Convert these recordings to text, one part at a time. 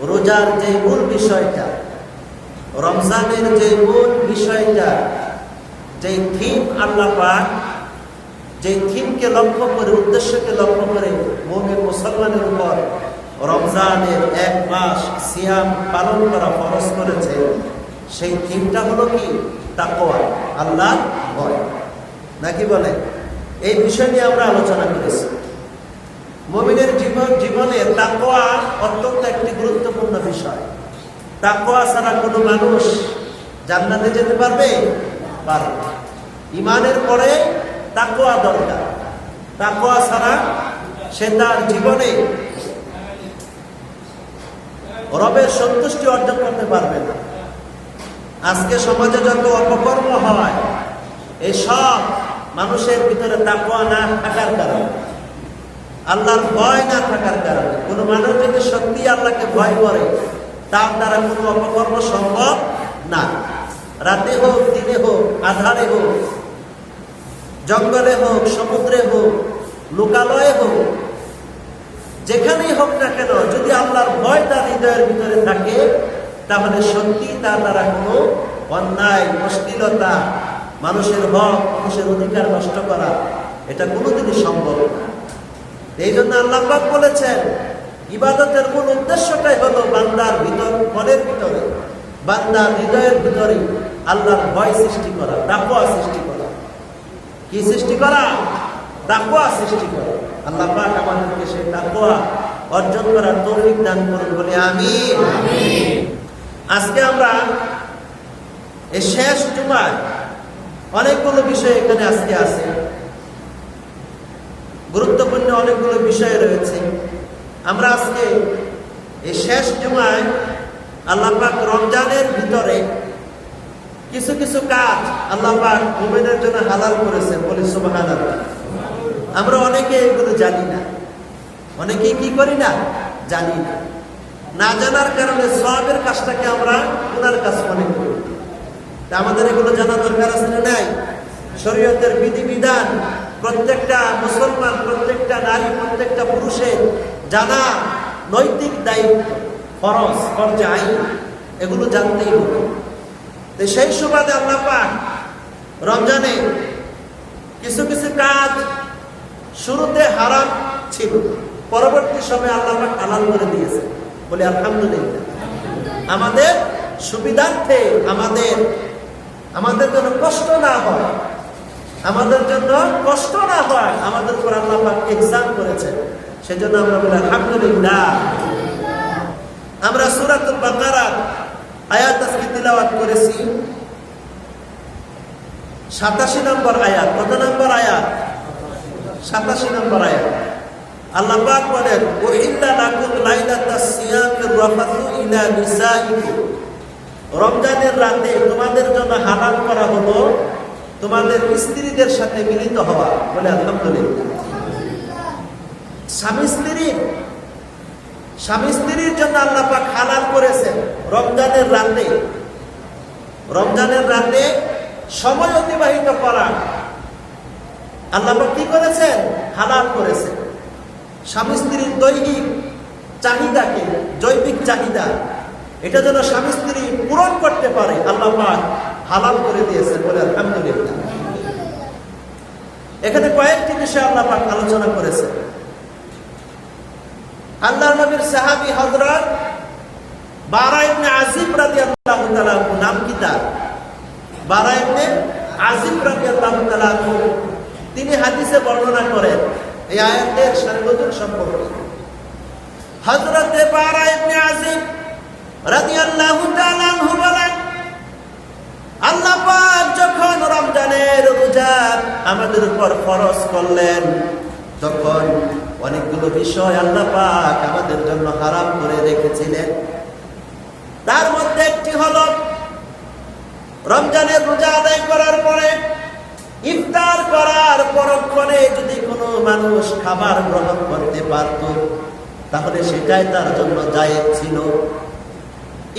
রোজার যে মূল বিষয়টা, রমজানের যে মূল বিষয়টা, যে থিম আল্লাহ পাক যে থিমকে লক্ষ্য করে, উদ্দেশ্যকে লক্ষ্য করে মুমিন মুসলমানের উপর রমজানের এক মাস সিয়াম পালন করা ফরজ করেছে, সেই থিমটা হলো কি? তাকওয়া, আল্লাহর ভয়। নাকি বলে? এই বিষয় নিয়ে আমরা আলোচনা করেছি। মুমিনের জীবনে তাকওয়া অত্যন্ত একটি গুরুত্বপূর্ণ বিষয়। তাকওয়া ছাড়া কোনো মানুষ জান্নাতে যেতে পারবে? পারবে। ঈমানের পরে তাকওয়া দরকার। তাকওয়া ছাড়া সে তার জীবনে রবের সন্তুষ্টি অর্জন করতে পারবে না। আজকে সমাজে যত অপকর্ম হয়, এই সব মানুষের ভিতরে তাকওয়া না থাকার কারণে, আল্লাহর ভয় না থাকার কারণে। কোনো মানুষ যদি সত্যি আল্লাহকে ভয় করে, তার দ্বারা কোনো অপকর্ম সম্ভব না। রাতে হোক, দিনে হোক, আধারে হোক, জঙ্গলে হোক, সমুদ্রে হোক, লোকালয়ে হোক, যেখানেই হোক না কেন, যদি আল্লাহর ভয় তার হৃদয়ের ভিতরে থাকে, তাহলে সত্যি তার দ্বারা কোনো অন্যায়, অশ্লীলতা, মানুষের হক, মানুষের অধিকার নষ্ট করা, এটা কোনোদিনই সম্ভব না। এই জন্য আল্লাহ পাক বলেছেন, ইবাদতের মূল উদ্দেশ্যটাই হলো বান্দার মনের ভিতরে, বান্দার হৃদয়ের ভিতরে আল্লাহর ভয় সৃষ্টি করা, তাকওয়া সৃষ্টি করা। কি সৃষ্টি করা? তাকওয়া সৃষ্টি করা। আল্লাহ পাক আমাদেরকে সেই তাকওয়া অর্জন করার তৌফিক দান করুন, বলে আমিন। আজকে আমরা এই শেষ জুমায় অনেকগুলো বিষয় এখানে আজকে আছে, গুরুত্বপূর্ণ অনেকগুলো বিষয় রয়েছে। আমরা আজকে এই শেষ জুমায় আল্লাহ পাক রমজানের ভিতরে কিছু কিছু কাজ আল্লাহ পাক মুমিনের জন্য হালাল করেছেন, বলি সুবহানাল্লাহ। আমরা অনেকে এগুলো জানি না, অনেকেই কি করি না, জানি না। না জানার কারণে সওয়াবের কাজটাকে আমরা গুনার কাজ মনে করি। আমাদের এগুলো জানা দরকার আছে না নাই? শরীয়তের বিধিবিধান প্রত্যেকটা মুসলমান, প্রত্যেকটা নারী, প্রত্যেকটা পুরুষের জানা নৈতিক দায়িত্ব, ফরজ, ফরজে আইন, এগুলো জানতেই হবে। তো সেই সুবাদে আল্লাহ পাক রমজানে কিছু কিছু কাজ শুরুতে হারাম ছিল, পরবর্তী সময়ে আল্লাহ পাক হালাল করে দিয়েছে, বলে আলহামদুলিল্লাহ। আমাদের সুবিধার্থে, আমাদের জন্য কষ্ট না হয়, আমাদের জন্য কষ্ট না হয়, আমাদের উপর আল্লাহ পাক এহসান করেছেন, সেজন্য আমরা বলি আলহামদুলিল্লাহ। আমরা সূরাতুল বাকারা আয়াত আজকে তিলাওয়াত করেছি, 87 নম্বর আয়াত। কত নম্বর আয়াত? 87 নম্বর আয়াত। আল্লাহ পাক বলেন, উহিল্লা লাকুম লাইলাতাস সিয়ামির রাফাতু ইলা নিসাইকুম। রমজানের রাতে তোমাদের জন্য হালাল করা হলো তোমাদের স্ত্রীদের সাথে মিলিত হওয়া, বলে আলহামদুলিল্লাহ। স্বামী স্ত্রীর জন্য আল্লাহ পাক হালাল করেছেন রমজানের রাতে। রমজানের রাতে সময় অতিবাহিত করা আল্লাহ পাক কি করেছেন? হালাল করেছেন। স্বামী স্ত্রীর দৈহিক চাহিদাকে, জৈবিক চাহিদা, এটা যেন স্বামী স্ত্রী পূরণ করতে পারে, আল্লাহ পাক হালাল করে দিয়েছেন, বলে আলহামদুলিল্লাহ। এখানে কয়েকটি বিষয় আল্লাহ পাক আলোচনা করেছেন। আল্লাহর নবীর সাহাবী হযরত বারা ইবনে আযিব রাদিয়াল্লাহু তাআলা, নাম কি তার? বারা ইবনে আযিব রাদিয়াল্লাহু তাআলা, তিনি হাদিসে বর্ণনা করেন এই আয়াতের সাংগঠনিক সম্পর্ক। হযরত বারা ইবনে আযিব রাদিয়াল্লাহু তাআলা আনহু বলেন, আল্লাহ পাক যখন রমজানের রোজা আমাদের উপর ফরজ করলেন, তখন অনেকগুলো বিষয় আল্লাহ পাক আমাদের জন্য হারাম করে রেখেছিলেন। তার মধ্যে একটি হলো রমজানের রোজা আদায় করার পরে ইফতার করার পরক্ষণে যদি কোনো মানুষ খাবার গ্রহণ করতে পারত, তাহলে সেটাই তার জন্য জায়েজ ছিল।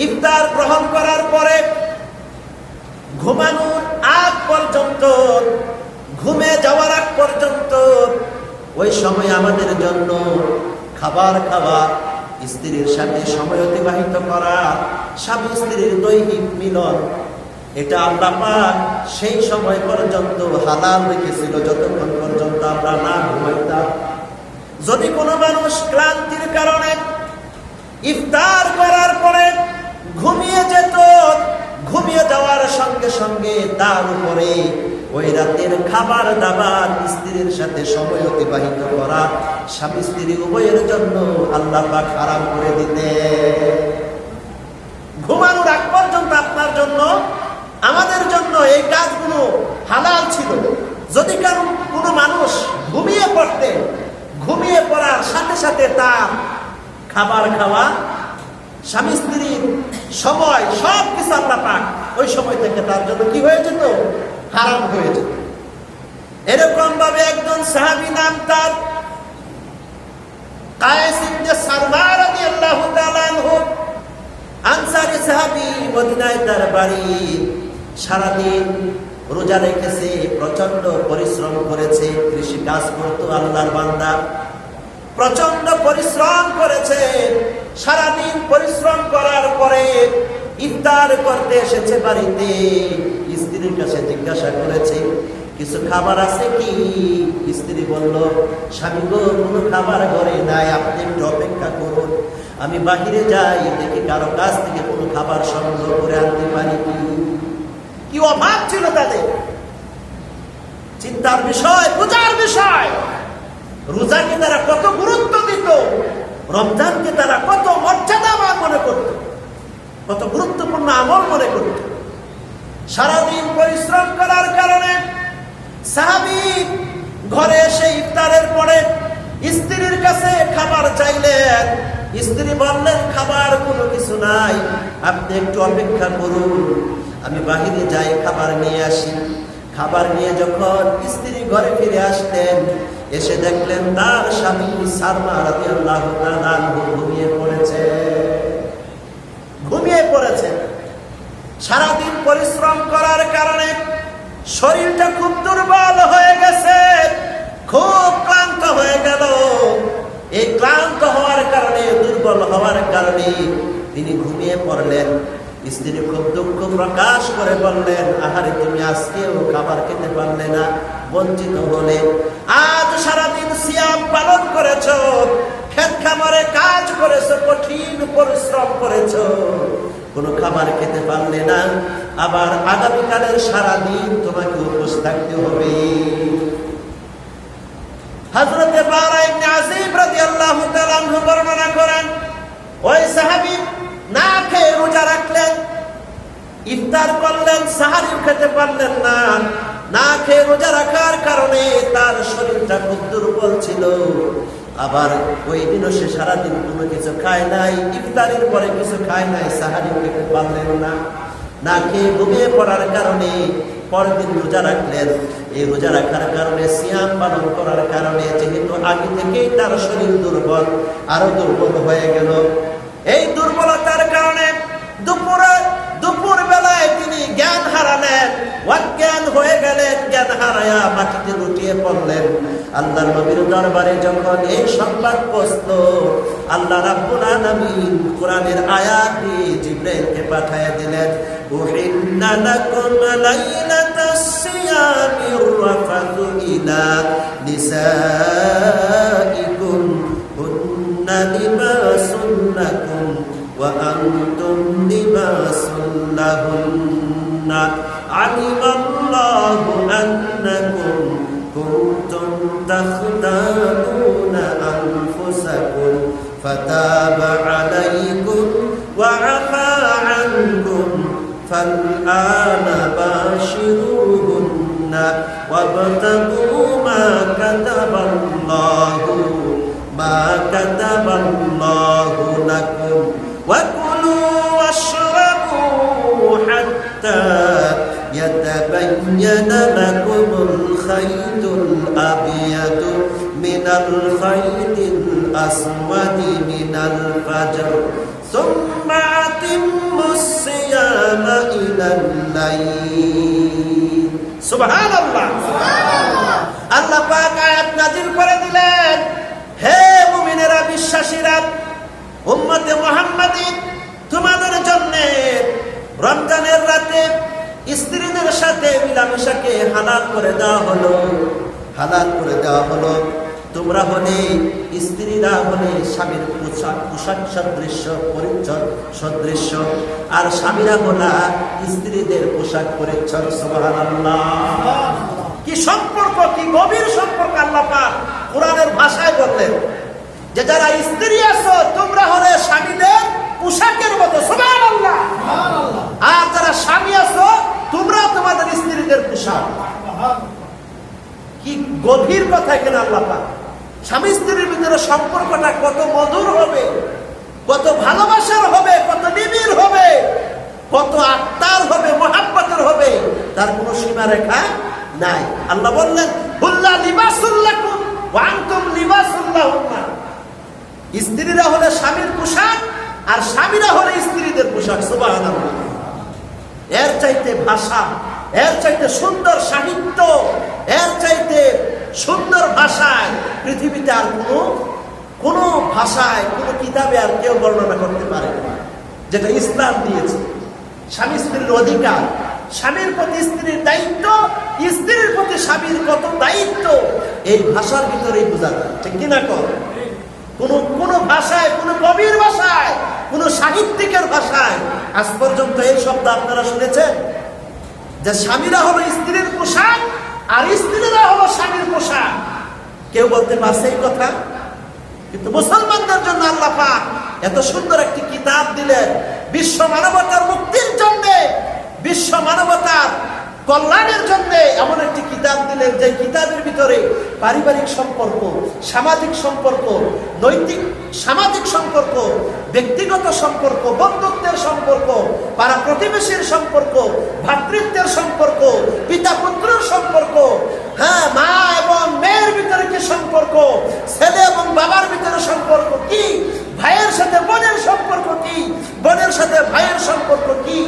ইফতার গ্রহণ করার পরে ঘুমানোর আগ পর্যন্ত, ঘুমে যাওয়ার আগ পর্যন্ত ওই সময় আমাদের জন্য খাবার খাওয়া, স্ত্রীর সাথে সময় অতিবাহিত করা, স্বামী স্ত্রীর দৈহিক মিলন, এটা আল্লাহ পাক সেই সময় পর্যন্ত হালাল রেখেছিল যতক্ষণ পর্যন্ত আমরা না ঘুমাইতাম। যদি কোনো মানুষ ক্লান্তির কারণে ইফতার করার পরে ঘুমিয়ে যেত, ঘুমিয়ে যাওয়ার সঙ্গে সঙ্গে তার উপরে ওই রাতের খাবার দাবার, স্ত্রীর সাথে সময় অতিবাহিত করা, স্বামী স্ত্রী উভয়ের জন্য আল্লাহ পাক হারাম করে দিতে। ঘুমানোর আগ পর্যন্ত আপনার জন্য, আমাদের জন্য এই কাজগুলো হালাল ছিল। যদি কোনো মানুষ ঘুমিয়ে পড়তেন, ঘুমিয়ে পড়ার সাথে সাথে তার খাবার খাওয়া, স্বামী স্ত্রীর সময়, সব কিছু আল্লাহ পাক ওই সময় থেকে তার জন্য কি হয়ে যেত? হারাম হয়ে যেত। এরকম ভাবে একজন সাহাবী, নাম তার কায়েস ইবনে সারমা রাদিয়াল্লাহু তাআলা আনহু, আনসারী সাহাবী, মদিনায় তার বাড়ি। সারাদিন রোজা রেখেছে, প্রচন্ড পরিশ্রম করেছে, কৃষি কাজ করতো আল্লাহর বান্দা, প্রচন্ড পরিশ্রম করেছে। সারাদিন পরিশ্রম করার পরে ইফতার করতে এসেছে বাড়িতে। স্ত্রীর কাছে জিজ্ঞাসা করেছে, কিছু খাবার আছে কি? স্ত্রী বলল, স্বামী গো, কোনো খাবার ঘরে নাই, আপনি একটু অপেক্ষা করুন, আমি বাহিরে যাই, দেখি কারো কাছ থেকে কোনো খাবার সংগ্রহ করে আনতে পারি কি। কি অভাব ছিল তাদের! চিন্তার বিষয়, পূজার বিষয়। রোজাকে তারা কত গুরুত্ব দিত, রমজানকে তারা কত মর্যাদাবান মনে করত, কত গুরুত্বপূর্ণ আমল মনে করত। সারাদিন পরিশ্রম করার কারণে সাহাবী ঘরে এসে ইফতারের পরে স্ত্রীর কাছে খাবার চাইলেন। স্ত্রী বললেন, খাবার কোনো কিছু নাই, আপনি একটু অপেক্ষা করুন, আমি বাহিরে যাই, খাবার নিয়ে আসি। খাবার নিয়ে যখন স্ত্রী ঘরে ফিরে আসলেন, এসে দেখলেন তার স্বামী সারমা রাদিয়াল্লাহু তাআলা আনহু ঘুমিয়ে পড়েছে, ঘুমিয়ে পড়েছে। সারাদিন পরিশ্রম করার কারণে শরীরটা খুব দুর্বল হয়ে গেছে, খুব ক্লান্ত হয়ে গেল। এই ক্লান্ত হওয়ার কারণে, দুর্বল হওয়ার কারণে তিনি ঘুমিয়ে পড়লেন। স্ত্রী খুব দুঃখ প্রকাশ করে বললেন, আহারে, তুমি আজকেও খাবার খেতে পারলে না, বঞ্চিত হলে। আজ সারাদিন সিয়াম পালন করেছো, ক্ষেত খামারে কাজ করেছো, কঠিন পরিশ্রম করেছো, কোনো খাবার খেতে পারলে না, আবার আগামীকালের সারাদিন তোমাকে উপোস থাকতে হবে। হযরতে বারা ইবনে আযিব রাদিয়াল্লাহু তাআলা আনহু বর্ণনা করেন, ওই সাহাবী না খেয়ে রোজা রাখলেন, ইফতার করলেন, সাহারিও খেতে পারলেন না। না খেয়ে রোজা রাখার কারণে তার শরীরটা খুব দুর্বল ছিল। আবার ওই দিনও সে সারাদিন কোনো কিছু খায় নাই, ইফতারের পরে কিছু খায় নাই, সাহারিও খেতে পারলেন না। না খেয়ে ঘুমিয়ে পড়ার কারণে পরদিন রোজা রাখলেন। এই রোজা রাখার কারণে, সিয়াম পালন করার কারণে, যেহেতু আগে থেকেই তার শরীর দুর্বল, আরো দুর্বল হয়ে গেল। এই দুর্বলতার কারণে দুপুর বেলায় তিনি জ্ঞান হারালেন, অজ্ঞান হয়ে গেলেন। জ্ঞান হারায়া মাটিতে লুটিয়ে পড়লেন। আল্লাহর নবীর দরবারে যখন এই সংবাদ পৌঁছলো, আল্লাহ রাব্বুল আলামিন কোরআনের আয়াত দিয়ে জিবরাইলকে পাঠিয়ে দিলেন, উহিল্লা লাকুম লাইলাতাস সিয়ামির রাফাতু ইলা নিসাইকুম হুন্না লিবাসুন লাকুম ওয়া আনতুম লিবাসুন লাহুন্না আলিমাল্লাহু আন্নাকুম কুনতুম তাখতানুনা আনফুসাকুম ফাতাবা আলাইকুম ওয়া আফা আনকুম ফালআনা বাশিরুহুন্না ওয়াবতাগু মা কাতাবাল্লাহু লাকুম ওয়াকুলু ওয়াশরাবু হাত্তা ইয়াতাবাyyana লাকুমুল খাইতুল আবিয়াদু মিনাল খাইতিল আসওয়াদি মিনাল ফাজর সুম্মা আতিম্মুস সিয়ামা ইলাল বিল-লাইল। সুবহানাল্লাহ। আল্লাহ পাক আয়াত নাযিল করে দিলেন, হে মুমিনেরা, বিশ্বাসীরা, উম্মতে মুহাম্মাদী, তোমাদের জন্য রমজানের রাতে স্ত্রীদের সাথে মিলামেশাকে হালাল করে দেওয়া হলো, হালাল করে দেওয়া হলো। তোমরা হলে, স্ত্রীরা হলে স্বামীর পোশাক সদৃশ্য, পরিচ্ছদ সদৃশ্য, আর স্বামীরা হলা স্ত্রীদের পোশাক পরিচ্ছদ। সুবহানাল্লাহ। কি সম্পর্ক, কি গভীর সম্পর্ক আল্লাহ পাক কোরআনের ভাষায় বললেন যে যারা স্ত্রী আছো তোমরা হলে স্বামীদের পোশাকের মতো। সুবহানাল্লাহ। আর যারা স্বামী আছো তোমরা তোমাদের স্ত্রীদের পোশাক। কি গভীর কথা এখানে আল্লাহ পাক। স্বামী স্ত্রীর ভিতরে সম্পর্কটা কত মধুর হবে, কত ভালোবাসার হবে, কত নিবিড় হবে, কত আত্মার হবে, মহাব্বতের হবে, তার কোনো সীমারেখা নাই। আল্লাহ বললেন, হুল্লা লিবাসুল লাকুম ওয়া আনতুম লিবাসুল লাহুন্না। স্ত্রীরা হলে স্বামীর পোশাক আর স্বামীরা হলে স্ত্রীদের পোশাক। সুবহানাল্লাহ। এর চাইতে ভাষা, এর চাইতে সুন্দর সাহিত্য, এর চাইতে সুন্দর ভাষায় পৃথিবীতে আর কোনো ভাষায়, কোনো কিতাবে আর কেউ বর্ণনা করতে পারে না, যেটা ইসলাম দিয়েছে। স্বামী স্ত্রীর অধিকার, স্বামীর প্রতি স্ত্রীর দায়িত্ব, স্ত্রীর প্রতি স্বামীর কত দায়িত্ব, এই ভাষার ভিতরেই বোঝা যায়। ঠিক কিনা কর? কোন ভাষায়, কোন গভীর ভাষায়, কোন সাহিত্যিকের ভাষায় আজ পর্যন্ত এই শব্দ আপনারা শুনেছেন যে স্বামীরা হলো স্ত্রীর পোশাক আর স্ত্রীরা হলো স্বামীর পোশাক? কেউ বলতে পারছে এই কথা? কিন্তু মুসলমানদের জন্য আল্লাহ পাক এত সুন্দর একটি কিতাব দিলেন, বিশ্ব মানবতার মুক্তির জন্য, বিশ্ব মানবতার কল্যাণের জন্য এমন একটি কিতাব দিলেন যে কিতাবের ভিতরে পারিবারিক সম্পর্ক, সামাজিক সম্পর্ক, নৈতিক সামাজিক সম্পর্ক, ব্যক্তিগত সম্পর্ক, বন্ধুত্বের সম্পর্ক, পাড়া প্রতিবেশীর সম্পর্ক, ভ্রাতৃত্বের সম্পর্ক, পিতা পুত্রের সম্পর্ক, হ্যাঁ, মা এবং মেয়ের ভিতরে কি সম্পর্ক, ছেলে এবং বাবার ভিতরে সম্পর্ক কি, ভাইয়ের সাথে বোনের সম্পর্ক কি, বোনের সাথে ভাইয়ের সম্পর্ক কি,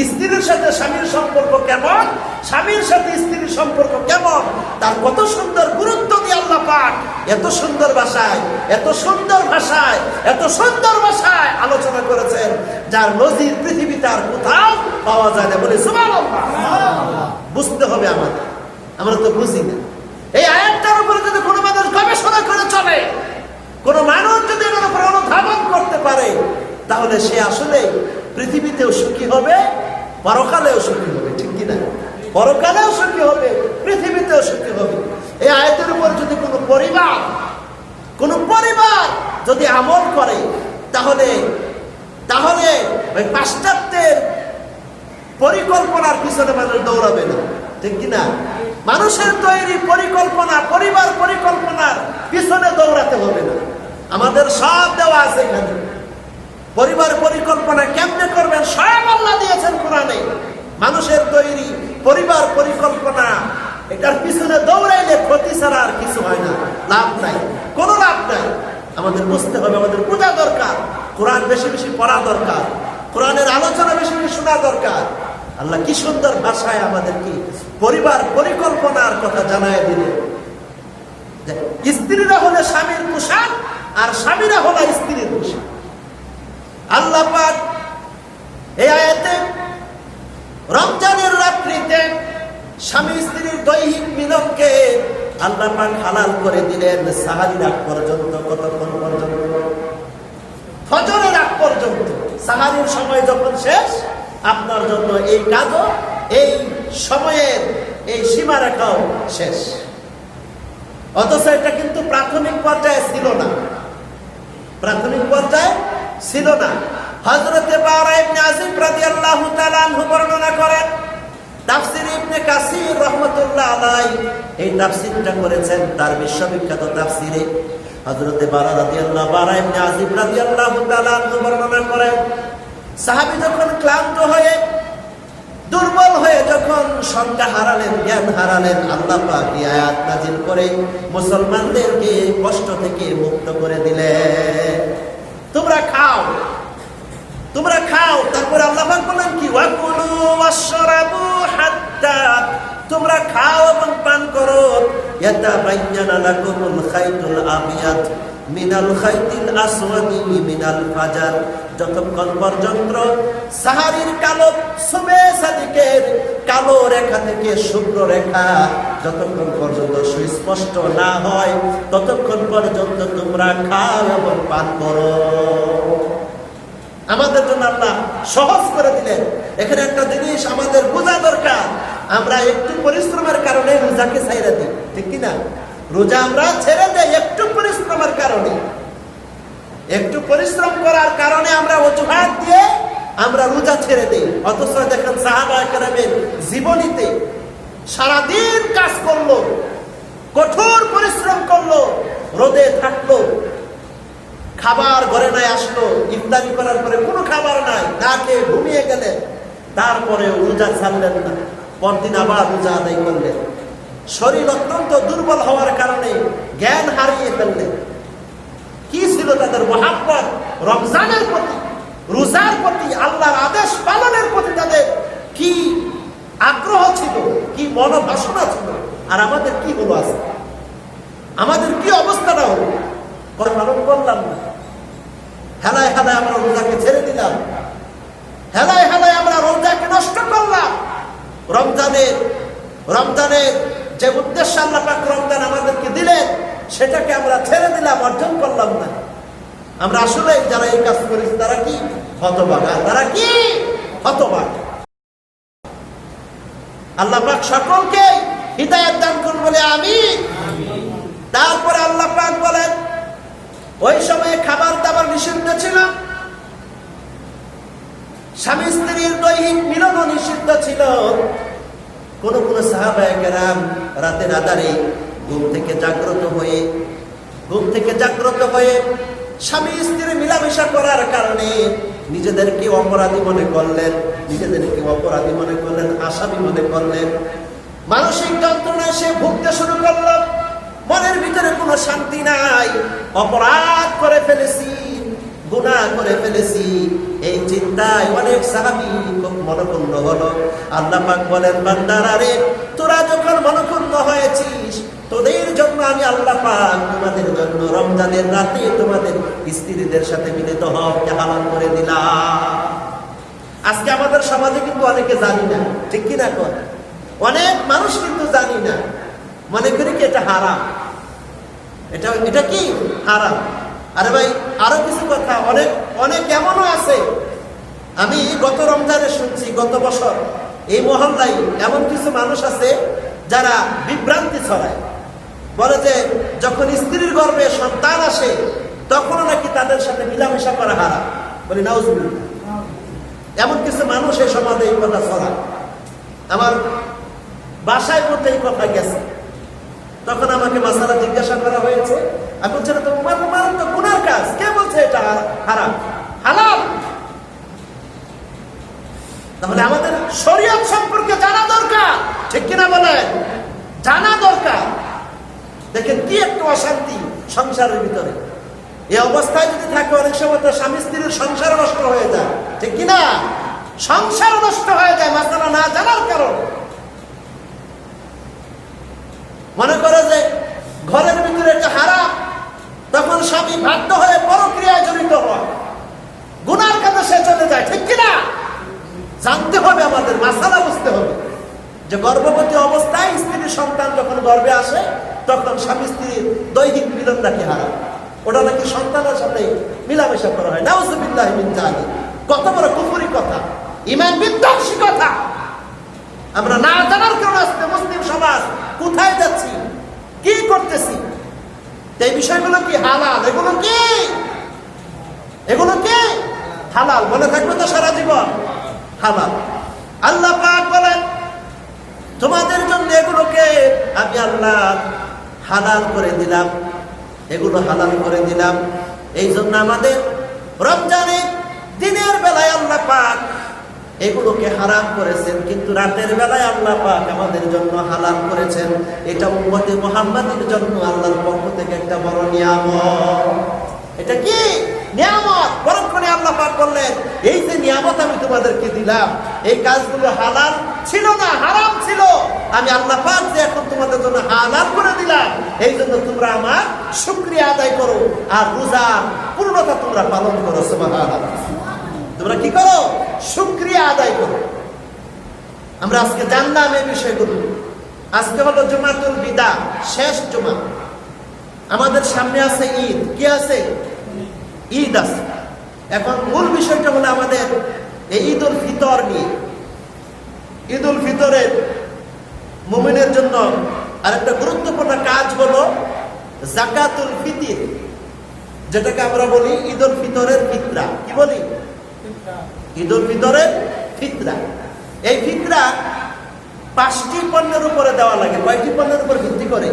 স্ত্রীর সাথে স্বামীর সম্পর্ক কেমন, স্বামীর সাথে স্ত্রীর সম্পর্ক কেমন, তার কত সুন্দর গুরুত্ব দিয়ে আল্লাহ পাক এত সুন্দর ভাষায়, এত সুন্দর ভাষায়, এত সুন্দর ভাষায় আলোচনা করেছেন, যার নজির পৃথিবীতে আর কোথাও পাওয়া যায় না। বলে সুবহানাল্লাহ। বুঝতে হবে আমাদের, আমরা তো বুঝি না। এই আয়াতটার উপরে যদি কোনো মানুষ গবেষণা করে চলে, কোন মানুষ যদি এর উপরে অনুধাবন করতে পারে, তাহলে সে আসলে পৃথিবীতেও সুখী হবে, পরকালেও সুখী হবে। ঠিক কিনা? পরকালেও সুখী হবে, পৃথিবীতেও সুখী হবে। এই আয়াতের উপর যদি কোনো পরিবার যদি আমল করে, তাহলে ওই পাশ্চাত্যের পরিকল্পনার পিছনে মানুষ দৌড়াবে না। ঠিক কিনা? মানুষের তৈরি পরিকল্পনা, পরিবার পরিকল্পনার পিছনে দৌড়াতে হবে না। আমাদের সব দেওয়া আছে এখানে। পরিবার পরিকল্পনা কেমনে করবেন সব আল্লাহ দিয়েছেন কোরআনে। মানুষের তৈরি পরিবার পরিকল্পনা, এটার পিছনে দৌড়াইলে ক্ষতি ছাড়া আর কিছু হয় না, লাভ নাই, কোনো লাভ নাই। আমাদের বুঝতে হবে, আমাদের বোঝা দরকার, কোরআন বেশি বেশি পড়া দরকার, কোরআনের আলোচনা বেশি বেশি শোনা দরকার। আল্লাহ কি সুন্দর ভাষায় আমাদেরকে পরিবার পরিকল্পনার কথা জানায় দিলেন। স্ত্রীরা হলে স্বামীর পোশাক আর স্বামীরা হলো স্ত্রীর পোশাক। আল্লাহ পাক এই আয়াতে রমজানের রাত্রিতে স্বামী স্ত্রীর দৈহিক মিলনকে আল্লাহ পাক হালাল করে দিলেন সাহারির আগ পর্যন্ত। কতক্ষণ পর্যন্ত? ফজরের আগ পর্যন্ত। সাহারির সময় যখন শেষ, আপনার জন্য এই কাজও, এই সময়ের এই সীমারেখাও শেষ। অথচ এটা কিন্তু প্রাথমিক পর্যায়ে ছিল না, প্রাথমিক পর্যায়ে ছিল না। হযরতে বারা ইবনে আযিব রাদিয়াল্লাহু তাআলা আনহু বর্ণনা করেন, তাফসীর ইবনে কাসির রাহমাতুল্লাহ আলাইহি এই তাফসীরটা করেছেন তার বিশ্ববিখ্যাত তাফসীরে। হযরতে বারা ইবনে আযিব রাদিয়াল্লাহু তাআলা আনহু বর্ণনা করেন, সাহাবী যখন ক্লান্ত হয়ে, দুর্বল হয়ে যখন সংজ্ঞা হারালেন, জ্ঞান হারালেন, আল্লাহ পাক এই আয়াত নাযিল করে মুসলমানদেরকে কষ্ট থেকে মুক্ত করে দিলেন। তোমরা খাও, তোমরা খাও। তারপরে আল্লাহ পাক বলেন কি, ওয়াকুলু ওয়াশরাবু হাত্তা, তোমরা খাও এবং পান করো, ইয়াতাবায়্যানা লাকুমুল খাইতুল আবিয়াদ মিনাল খাইতিল আসওয়াদি মিনাল ফাজর, যতক্ষণ পর্যন্ত সাহারির কালো সুবে সাদিকের কালো রেখা থেকে শুভ্র রেখা যতক্ষণ পর্যন্ত সুস্পষ্ট না হয় ততক্ষণ পর্যন্ত তোমরা খাও এবং পান করো। আমাদের জন্য আল্লাহ সহজ করে দিলেন। এখানে একটা জিনিস আমাদের বোঝা দরকার, আমরা একটু পরিশ্রমের কারণে রোজাকে ছাইড়া দিই, ঠিক কিনা? রোজা আমরা ছেড়ে দেই একটু পরিশ্রমের কারণে, একটু পরিশ্রম করার কারণে আমরা অজুহাত দিয়ে আমরা রোজা ছেড়ে দেই। অথচ দেখেন সাহাবা কেরামের জীবনীতে সারাদিন কাজ করলো, কঠোর পরিশ্রম করলো, রোদে থাকলো, খাবার ঘরে নাই, আসলো ইফতারি করার পরে কোনো খাবার নাই, না খেয়ে ঘুমিয়ে গেলেন, তারপরে রোজা ছাড়লেন না, পরদিন আবার রোজা আদায় করলেন। শরীর অত্যন্ত দুর্বল হওয়ার কারণে জ্ঞান হারিয়ে ফেললেন। কি ছিল তাদের মহাব্বত রমজানের প্রতি, রোজার প্রতি, আল্লাহর আদেশ পালনের প্রতি তাদের কি আগ্রহ ছিল, কি মনোবাসনা ছিল। আর আমাদের কি হলো আজকে? আমাদের কি অবস্থাটা হলো? পালন করলাম না, হেলায় হেলায় আমরা রোজাকে ছেড়ে দিলাম, হেলায় হেলায় আমরা রোজাকে নষ্ট করলাম। রমজানের যে উদ্দেশ্য আল্লাহ পাক রমজান আমাদেরকে দিলেন সেটাকে আমরা ছেড়ে দিলাম, অর্জন করলাম না। আমরা আসলে যারা এই কাজ করেছি তারা কি হতভাগা, তারা কি হতভাগা। আল্লাহ পাক সকলকে হিদায়াত দান করুন বলে আমিন। তারপরে আল্লাহ পাক বলেন ওই সময়ে খাবার দাবার নিষিদ্ধ ছিল, স্বামী স্ত্রীর দৈহিক মিলনও নিষিদ্ধ ছিল। কোন কোন সাহাবায়ে কেরাম রাতের আধারে ঘুম থেকে জাগ্রত হয়ে স্বামী স্ত্রী মিলামেশা করার কারণে নিজেদেরকে অপরাধী মনে করলেন, আসামি মনে করলেন। মানসিক যন্ত্রণায় সে ভুগতে শুরু করলো, মনের ভিতরে কোনো শান্তি নাই, অপরাধ করে ফেলেছি, গুনাহ করে ফেলেছি, এই চিন্তায় অনেক সাহাবী খুব মনক্ষুণ্ণ হলো। আল্লাহ পাক বলেন, বান্দারা রে, তোরা যখন মনক্ষুণ্ণ হয়েছিস, তোদের জন্য আমি আল্লাহ পাক তোমাদের জন্য রমজানের রাতে তোমাদের স্ত্রীদের সাথে মিলিত হওয়াকে হালাল করে দিলাম। আজকে আমাদের সমাজে কিন্তু অনেকে জানি না, ঠিক কিনা? অনেক মানুষ কিন্তু জানি না, মনে করি কি এটা হারাম, এটা কি হারাম। আরে ভাই, আরো কিছু কথা, অনেক এমনও আছে, আমি গত রমজানে শুনছি, গত বছর এই মহল্লায় এমন কিছু মানুষ আছে যারা বিভ্রান্তি ছড়ায়, বলে যে যখন স্ত্রীর গর্ভে সন্তান আসে তখনও নাকি তাদের সাথে মিলামেশা করা হারাম। বলি নাউজুবিল্লাহ। এমন কিছু মানুষ এই সমাজে এই কথা ছড়ায়। আমার বাসায় মধ্যে এই কথা গেছে, তখন আমাকে মাসালা জিজ্ঞাসা করা হয়েছে, আমি বলছি না, তোমার তো গুনার কাজ, কে বলছে এটা হারাম? হালাল। তাহলে আমাদের শরীয়ত সম্পর্কে জানা দরকার, ঠিক কিনা বলেন? জানা দরকার। দেখেন কি একটু অশান্তি সংসারের ভিতরে, এই অবস্থায় যদি থাকে অনেক সময় তো স্বামী স্ত্রীর সংসার নষ্ট হয়ে যায়, ঠিক কিনা? সংসার নষ্ট হয়ে যায় মাসালা না জানার কারণ। মনে করে যে ঘরের ভিতরে একটা হারাম, তখন স্বামী বাধ্য হয়ে পরক্রিয়ায় জড়িত হয়, গুনার কাছে সে চলে যায়, ঠিক কিনা? জানতে হবে, আমাদের মাসালা বুঝতে হবে যে গর্ভবতী অবস্থায় স্ত্রীর সন্তান যখন গর্ভে আসে তখন স্বামী স্ত্রীর দৈহিক মিলন নাকি হারাম, ওটা নাকি সন্তানের সাথে মিলামেশা করা হয়। নাউজুবিল্লাহ মিন যালিক। কত বড় কুফরি কথা, ঈমান বিধ্বংসী কথা। আমরা না জানার কারণে আজকে মুসলিম সমাজ কোথায় যাচ্ছি, কি করতেছি, এই বিষয়গুলো কি হালাল? এগুলো কি হালাল? মনে থাকবে তো সারা জীবন হালাল। আল্লাহ পাক বলেন, তোমাদের জন্য এগুলোকে আমি আল্লাহ হালাল করে দিলাম, এগুলো হালাল করে দিলাম। এই জন্য আমাদের রমজানের দিনের বেলায় আল্লাহ পাক এগুলোকে হারাম করেছেন, কিন্তু রাতের বেলায় আল্লাহ পাক আমাদের জন্য হালাল করেছেন। এটা উম্মতে মুহাম্মাদের জন্য আল্লাহর পক্ষ থেকে একটা বড় নিয়ামত। এটা কি নিয়ামত? পরক্ষণে আল্লাহ পাক বললেন, এই যে নিয়ামত আমি তোমাদেরকে দিলাম, এই কাজগুলো হালাল ছিল না, হারাম ছিল, আমি আল্লাহ পাক যে এখন তোমাদের জন্য হালাল করে দিলাম, এই জন্য তোমরা আমার শুকরিয়া আদায় করো আর রোজার পূর্ণতা তোমরা পালন করো। সুবহানাল্লাহ। তোমরা কি করো? শুকরিয়া আদায় করো। আমরা আজকে জানলাম এই বিষয়গুলো। আজকে হলো জুমাতুল বিদা, শেষ জুমা। আমাদের সামনে আছে ঈদ। কি আছে? ঈদ আছে। এখন মূল বিষয়টা হলো আমাদের এই ঈদ উল ফিতর নিয়ে। ঈদ উল ফিতরের মুমিনের জন্য আরেকটা গুরুত্বপূর্ণ কাজ হলো যাকাতুল ফিতর, যেটাকে আমরা বলি ঈদ উল ফিতরের ফিতরা। কি বলি? ঈদ উল ফিতরের ফিতরা। এই ফিতরা 5টি পণ্যের উপরে দেওয়া লাগে। কয়টি পণ্যের উপর ভিত্তি করে?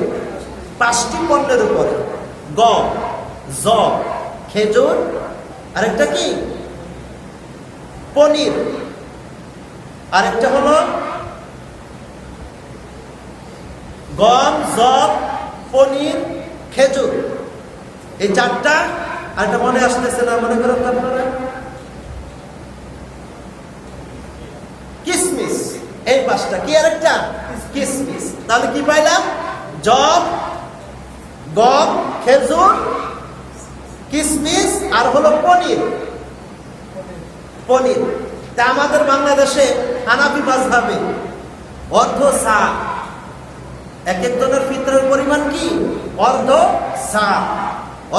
5টি পণ্যের উপরে। গম, যব, খেজুর, আরেকটা কি? পনির, আরেকটা হলো গম, যব, পনির, খেজুর। এই 4টা। আরেকটা মনে আসতেছে না, মনে করেন আপনারা? কিসমিস। এই 5টা। কি আরেকটা? কিসমিস। তাহলে কি পাইলাম? যব, গম, খেজুর, কিসমিস আর হলো পনির। পনির। তা আমাদের বাংলাদেশে হানাফি মাযহাবে অর্ধ সা, এক একজনের ফিতরের পরিমাণ কি? অর্ধ সা।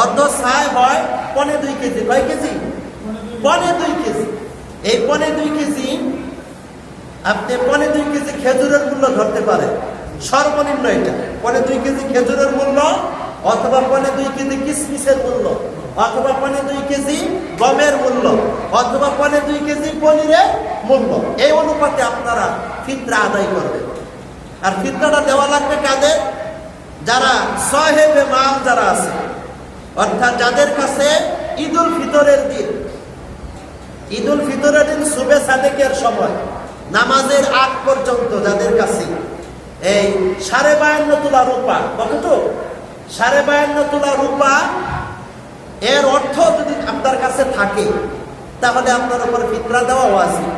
অর্ধ সা হয় 2.25 কেজি। কয় কেজি? 2.25 কেজি। এই 2.25 কেজি আপনি 2.25 কেজি খেজুরের মূল্য ধরতে পারেন, সর্বনিম্ন এটা 2.25 কেজি খেজুরের মূল্য, অথবা 2.25 কেজি কিসমিসের মূল্য, অথবা 2.25 কেজি গমের মূল্য, অথবা 2.25 কেজি পনিরের মূল্য। এই অনুপাতে আপনারা ফিতরা আদায় করবেন। আর ফিতরাটা দেওয়া লাগবে কাদের? যারা সাহেবে মাল যারা আছে, অর্থাৎ যাদের কাছে ঈদ উল ফিতরের দিন, ঈদ উল ফিতরের দিন সুবে সাদেকের সময় নামাজের আগ পর্যন্ত যাদের কাছে এই 52.5 তোলা রূপা, কতটুকু? 52.5 তোলা রূপা এর অর্থ যদি আপনার কাছে থাকে, তাহলে আপনার উপর ফিতরা দেওয়া ওয়াজিব।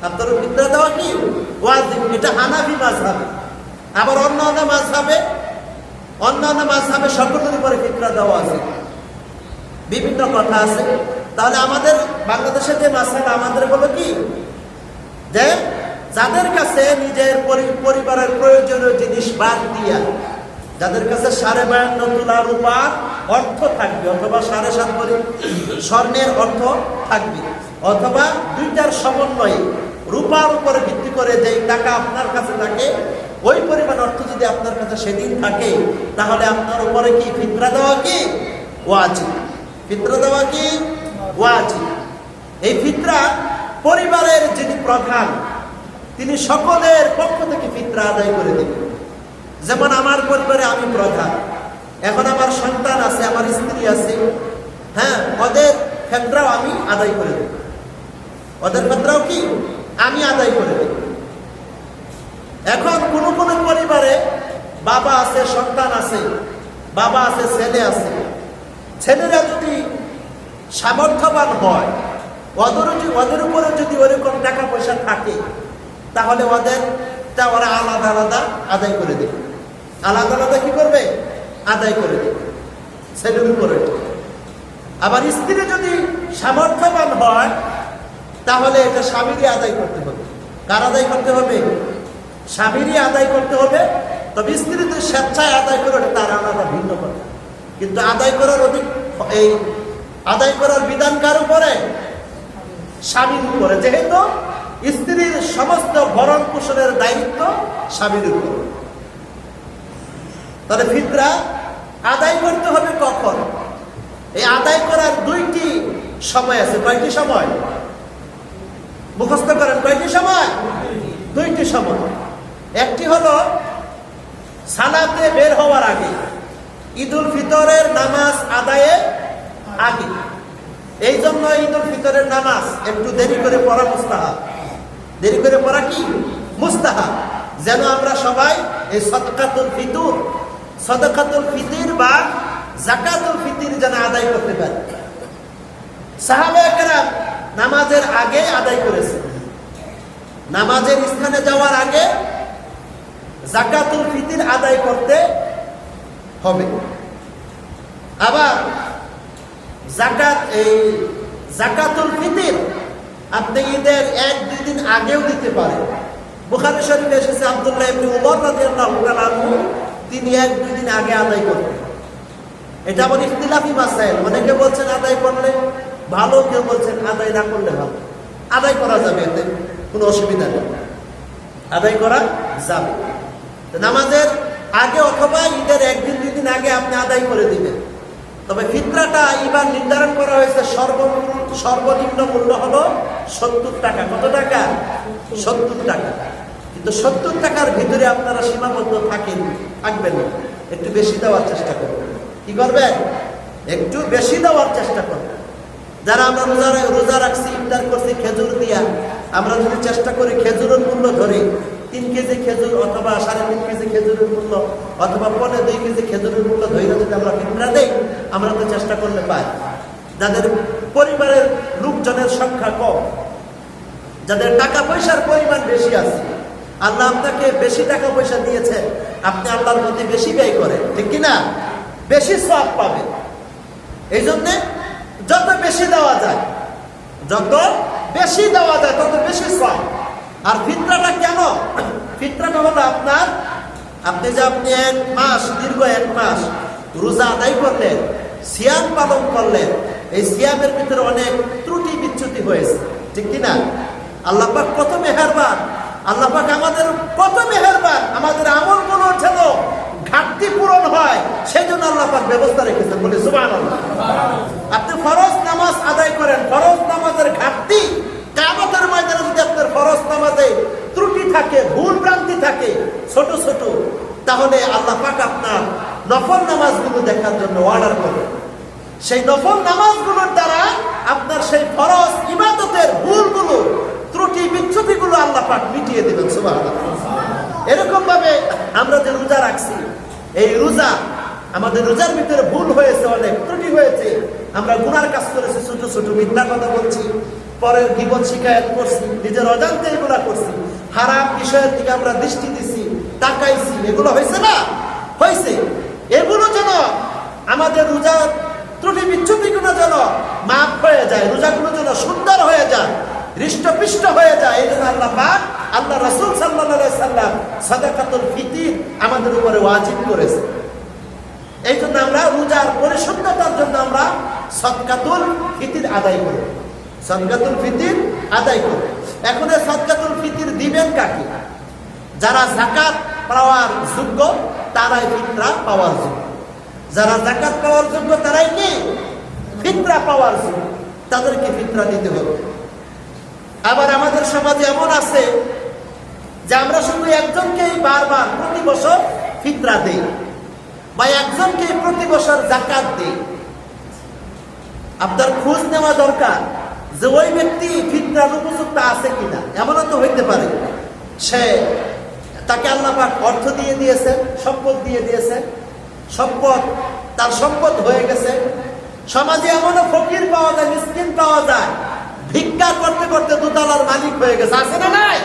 আপনার ফিতরা দেওয়া কি? ওয়াজিব। এটা হানাফি মাযহাবে। আবার অন্যান্য মাযহাবে সকলের উপরে ফিতরা দেওয়া আছে। বিভিন্ন কথা আছে। তাহলে আমাদের বাংলাদেশে যে মাসআলা আমাদের বলো কি, যে যাদের কাছে নিজের পরিবারের প্রয়োজনীয় জিনিস বাদ দিয়া, যাদের কাছে 52.5 তোলা রূপার অর্থ থাকবে, অথবা 7.5 ভরি স্বর্ণের অর্থ থাকবে, অথবা দুইটার সমন্বয়ে রূপার উপরে ভিত্তি করে যে টাকা আপনার কাছে থাকে, ওই পরিমাণ অর্থ যদি আপনার কাছে সেদিন থাকে, তাহলে আপনার উপরে কি ফিতরা দেওয়া কি ওয়াজিব। ফিতরা দেওয়া কি ওয়াজিব। এই ফিতরা পরিবারের যিনি প্রধান, তিনি সকলের পক্ষ থেকে ফিতরা আদায় করে দেবেন। যেমন আমার পরিবারে আমি প্রধান, এখন আমার সন্তান আছে, আমার স্ত্রী আছে, হ্যাঁ, ওদের ফিতরাও আমি আদায় করে দেব। ওদের ফিতরাও কি আমি আদায় করে দেব। এখন কোন কোন পরিবারে বাবা আছে, সন্তান আছে, বাবা আছে, ছেলে আছে। ছেলেরা যদি সামর্থ্যবান হয়, ওদের উপরে যদি ওরকম টাকা পয়সা থাকে, তাহলে ওদেরটা ওরা আলাদা আলাদা আদায় করে দেবে। আলাদা আলাদা কি করবে? আদায় করে দেবে ছেলের উপরে। আবার স্ত্রী যদি সামর্থ্যবান হয়, তাহলে এটা স্বামীরই আদায় করতে হবে। কার আদায় করতে হবে? স্বামীরই আদায় করতে হবে। তবে স্ত্রী যদি স্বেচ্ছায় আদায় করে, তার আলাদা ভিন্ন কথা। কিন্তু আদায় করার বিধান কার উপরে? স্বামীর উপরে। যেহেতু স্ত্রীর সমস্ত ভরণ পোষণের দায়িত্ব স্বামীর উপর। তাহলে ফিতরা আদায় করতে হবে কখন? এই আদায় করার 2টি সময় আছে। কয়টি সময়? মুখস্থ করেন। কয়টি সময়? 2টি সময়। একটি হলো সালাতে বের হওয়ার আগে, ঈদ উল ফিতরের নামাজ আদায়ের আগে। এই জন্য ঈদ উল ফিতরের নামাজ একটু দেরি করে পড়া মুস্তাহাব। দেরি করে পড়া কি মুস্তাহাব, যেন আমরা সবাই এই সদকাতুল ফিতর বা যাকাতুল ফিতর যেন আদায় করতে পারি। সাহাবায়ে কেরাম নামাজের আগে আদায় করেছে। নামাজের স্থানে যাওয়ার আগে যাকাতুল ফিতর আদায় করতে হবে। আবার যাকাতুল ফিতর আপনি ঈদের 1-2 দিন আগেও দিতে পারেন। বুখারী শরীফে এসেছে আব্দুল্লাহ ইবনে উমর রাদিয়াল্লাহু তাআলা আনহু তিনি 1-2 দিন আগে আদায় করতেন। এটা আবার ইখতিলাফি মাসাইল, অনেকে বলছেন আদায় করলে ভালো, কেউ বলছেন আদায় না করলে ভালো। আদায় করা যাবে, এতে কোনো অসুবিধা নেই, আদায় করা যাবে। নামাজের আগে অথবা ঈদের 1-2 দিন আগে আপনি আদায় করে দিবেন। তবে ফিতরাটা এবার নির্ধারণ করা হয়েছে সর্বনিম্ন মূল্য হলো 70 টাকা। কত টাকা? 70 টাকা। কিন্তু 70 টাকার ভিতরে আপনারা সীমাবদ্ধ থাকবেন, একটু বেশি দেওয়ার চেষ্টা করবেন। কি করবেন? একটু বেশি দেওয়ার চেষ্টা করবেন। যারা আমরা রোজা রাখছি, ইফতার করছি খেজুর দিয়া, আমরা যদি চেষ্টা করি খেজুরের মূল্য ধরে 3 কেজি খেজুর অথবা 3.5 কেজি খেজুরের মূল্য অথবা 2 কেজি খেজুরের মূল্য ধরে যদি আমরা ফিতরা দেই, আমরা তো চেষ্টা করলে পাই। যাদের পরিবারের লোকজনের সংখ্যা কম, যাদের টাকা পয়সার পরিমাণ বেশি আছে, আল্লাহ আপনাকে বেশি টাকা পয়সা দিয়েছে, আপনি আল্লাহর প্রতি বেশি ব্যয় করেন, ঠিক কিনা? বেশি সওয়াব পাবেন। এই জন্যে যত বেশি দেওয়া যায়, তত বেশি সওয়াব। আর ফিতরাটা কেন? ফিতরাটা হলো আপনি যে 1 মাস, দীর্ঘ 1 মাস রোজা আদায় করলেন, সিয়াম পালন করলেন, এই সিয়ামের ভিতরে অনেক ত্রুটি বিচ্যুতি হয়েছে, ঠিক কিনা? আল্লাহ পাক কত মেহেরবান, আল্লাহ পাক আমাদের কত মেহেরবান, আমাদের আমলগুলো যেন ঘাটতি পূরণ হয় সেই জন্য আল্লাহ পাক ব্যবস্থা রেখেছেন, বলে সুবহানাল্লাহ। আপনি ফরজ নামাজ আদায় করেন, ফরজ নামাজের ঘাটতি কিয়ামতের ময়দানে যদি আপনার ফরজ নামাজে ত্রুটি থাকে, ভুল ভ্রান্তি থাকে ছোট ছোট, তাহলে আল্লাহ পাক আপনার নফল নামাজগুলো দেখার জন্য অর্ডার করেন। সেই নফল নামাজগুলোর দ্বারা আপনার সেই ফরজ ইবাদতের ভুলগুলো, ত্রুটি বিচ্যুতিগুলো আল্লাহ পাক মিটিয়ে দেবেন, সুবহানাল্লাহ। এরকম ভাবে আমরা যে রোজা রাখছি, এই রোজা আমাদের রোজার ভিতরে ভুল হয়েছে, অনেক ত্রুটি হয়েছে, আমরা গুনার কাজ করেছি, ছোট ছোট মিথ্যা কথা বলছি, পরের গীবত শিকায়ত করছি, নিজের অজান্তে এগুলা করছি, হারাম বিষয়ের দিকে আমরা দৃষ্টি দিছি, তাকাইছি, এগুলো হয়েছে না? হয়েছে। এগুলো যেন আমাদের রোজার ত্রুটি বিচ্যুতিগুলো যেন মাফ হয়ে যায়, রোজাগুলো যেন সুন্দর হয়ে যায়, হৃষ্টপুষ্ট হয়ে যায়, এই জন্য আল্লাহ পাক, আল্লাহ রাসূল সাল্লাল্লাহু আলাইহি সাল্লাম সাদাকাতুল ফিতর আমাদের উপরে ওয়াজিব করেছে। এই জন্য আমরা রোজার পরিশুদ্ধতার জন্য আমরা সাদকাতুল ফিতর আদায় করি, সাদকাতুল ফিতর আদায় করি। এখন এই সাদকাতুল ফিতর দিবেন কাকে? যারা যাকাত পাওয়ার যোগ্য তারাই ফিতরা পাওয়ার যোগ্য। যারা যাকাত পাওয়ার যোগ্য তারাই কি ফিতরা পাওয়ার যোগ্য, তাদেরকে ফিতরা দিতে হবে। আবার আমাদের সমাজে এমন আছে যে আমরা শুধু একজনকেই বারবার প্রতি বছর ফিতরা দেই, বা একজনকে প্রতি বছর যাকাত দেই। আপনার খোঁজ নেওয়া দরকার যে ওই ব্যক্তি ফিতরার উপযুক্ত আছে কিনা। এমনও তো হইতে পারে তাকে আল্লাহ পাক অর্থ দিয়ে দিয়েছেন, সম্পদ দিয়ে দিয়েছেন, তার সম্পদ হয়ে গেছে। সমাজে এমনও ফকির পাওয়া যায়, মিসকিন পাওয়া যায়, ভিক্ষা করতে করতে দোতলার মালিক হয়ে গেছে, আছে না নাই?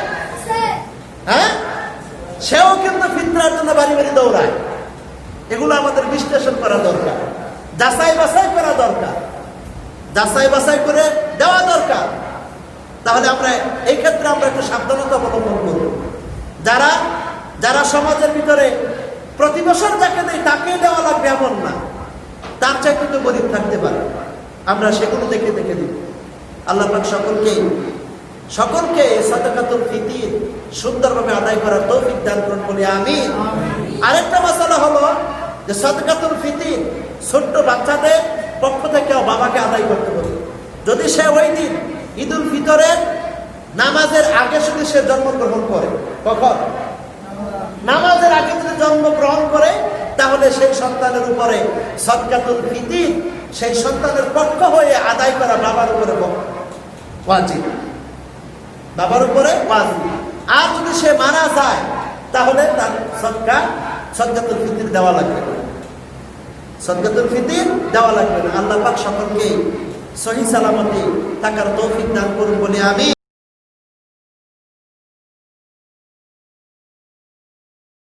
হ্যাঁ, সেও কিন্তু ফিতরার জন্য বাড়ি বাড়ি দৌড়ায়। এগুলো আমাদের বিশ্লেষণ করা দরকার, যাচাই বাছাই করা দরকার, যাচাই বাছাই করে দেওয়া দরকার। তাহলে আমরা এই ক্ষেত্রে আমরা একটু সাবধানতা অবলম্বন করব। যারা সমাজের ভিতরে প্রতি বছর যাকে দেয় তাকে দেওয়া লাগবে এমন না, তার চাইতে তো গরিব থাকতে পারে, আমরা সেগুলো দেখে দেখে দিব। আল্লাহ পাক সকলকে সাদাকাতুল ফিতর সুন্দরভাবে আদায় করার তৌফিক দান করুন, বলি আমিন। আরেকটা মাসালা হলো যে সাদাকাতুল ফিতর ছোট্ট বাচ্চাদের পক্ষ থেকে বাবাকে আদায় করতে হবে। যদি সে ওই দিন ঈদুল ফিতরের নামাজের আগে শুধু সে জন্মগ্রহণ করে, কখন? নামাজের আগে যদি জন্মগ্রহণ করে, তাহলে সেই সন্তানের উপরে সাদকাতুল ফিতর সেই সন্তানের পক্ষ হয়ে আদায় করা বাবার উপরে ওয়াজিব, বাবার উপরে ওয়াজিব। আর যদি সে মারা যায় তাহলে তার সাদকাতুল ফিতর দেওয়া লাগবে, সাদকাতুল ফিতর দেওয়া লাগবে না। আল্লাহ পাক সকলকে সহি সালামতে থাকার তৌফিক দান করুন, বলে আমি।